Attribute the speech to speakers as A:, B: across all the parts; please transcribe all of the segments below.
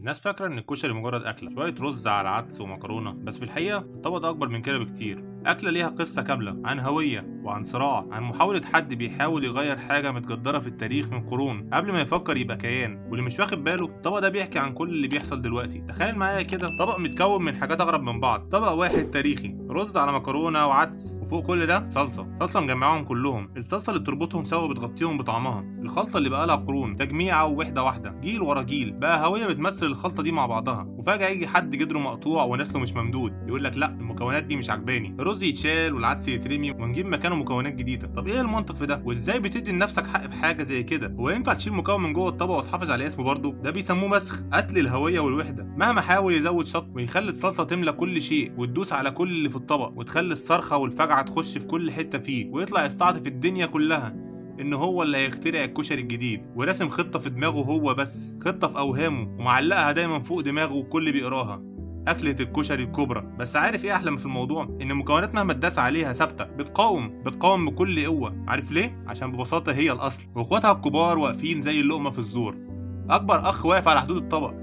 A: الناس فاكرة إن الكشري مجرد أكلة، شوية رز على عدس ومكرونة، بس في الحقيقة الطبق ده أكبر من كده بكتير. أكلة ليها قصة كاملة عن هوية وعن صراع، عن محاولة حد بيحاول يغير حاجة متجدرة في التاريخ من قرون قبل ما يفكر يبقى كيان. واللي مش واخد باله الطبق ده بيحكي عن كل اللي بيحصل دلوقتي. تخيل معايا كده طبق متكون من حاجات أغرب من بعض، طبق واحد تاريخي، رز على مكرونة وعدس، وفوق كل ده صلصة مجمعهم كلهم، الصلصة اللي بتربطهم سوا بتغطيهم بطعمها، الخلطة اللي بقالها قرون تجميعة ووحدة واحدة جيل ورا جيل، بقى هوية بتمثل الخلطة دي مع بعضها. وفجأة يجي حد جدره مقطوع ونسله مش ممدود يقول لك لا، المكونات دي مش عجباني، الرز يتشال والعدس يترمي ونجيب مكانه مكونات جديدة. طب ايه المنطق في ده؟ وازاي بتدي لنفسك حق في حاجة زي كده؟ هو ينفع تشيل مكون من جوه الطبق وتحافظ على اسمه برضه؟ ده بيسموه مسخ، قتل الهوية والوحدة. مهما حاول يزود شط ويخلي الصلصة تملى كل شيء وتدوس على كل اللي في الطبق وتخلي الصرخة والفجعة تخش في كل حتة فيه، ويطلع يستعطف الدنيا كلها ان هو اللي هيخترع الكشري الجديد، وراسم خطة في دماغه هو بس، خطة في اوهامه ومعلقها دايما فوق دماغه والكل بيقراها، أكلة الكشري الكبرى. بس عارف ايه احلى في الموضوع؟ ان المكونات مهما اتداس عليها ثابتة، بتقاوم بكل قوة. عارف ليه؟ عشان ببساطة هي الاصل، واخواتها الكبار واقفين زي اللقمة في الزور. اكبر اخ واقف على حدود الطبق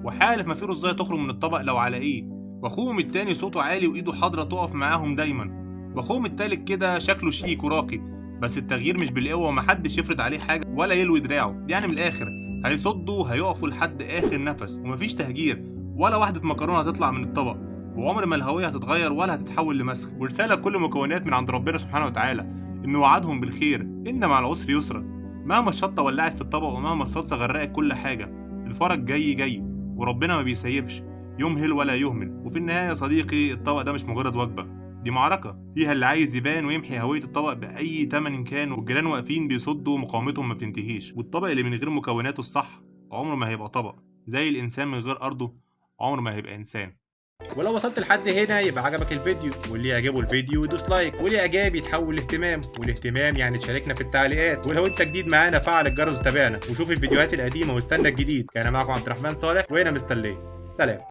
A: وحالف ما في رزاية تخرج من الطبق لو على ايه، واخوهم التاني صوته عالي وايده حاضرة تقف معاهم دايما، واخوهم التالت كده شكله شيك وراقي، بس التغيير مش بالقوة ومحدش يفرض عليه حاجة ولا يلوي دراعه. يعني من الآخر هيصدوا هيقفوا لحد آخر نفس، ومفيش تهجير ولا واحدة مكرونة هتطلع من الطبق، وعمر ما الهوية هتتغير ولا هتتحول لمسخ. ورسالة كل مكونات من عند ربنا سبحانه وتعالى إنه وعدهم بالخير، إن مع العسر يسرا. مهما الشطة ولعت في الطبق ومهما الصلصة غرقت كل حاجة، الفرج جاي وربنا ما بيسيبش، يمهل ولا يهمل. وفي النهاية يا صديقي الطبق ده مش مجرد وجبة، دي معركة فيها اللي عايز يبان ويمحي هوية الطبق بأي تمن كان، والجيران واقفين بيصدوا ومقاومتهم ما بتنتهيش. والطبق اللي من غير مكوناته الصح عمره ما هيبقى طبق، زي الإنسان من غير أرضه عمره ما هيبقى إنسان. ولو وصلت لحد هنا يبقى عجبك الفيديو، واللي يعجبه الفيديو يدوس لايك، واللي إعجاب يتحول لاهتمام، والاهتمام يعني تشاركنا في التعليقات. ولو أنت جديد معانا فعل الجرس وتابعنا وشوف الفيديوهات القديمة واستنى الجديد. كان معكم عبد الرحمن صالح وهنا مستليه. سلام.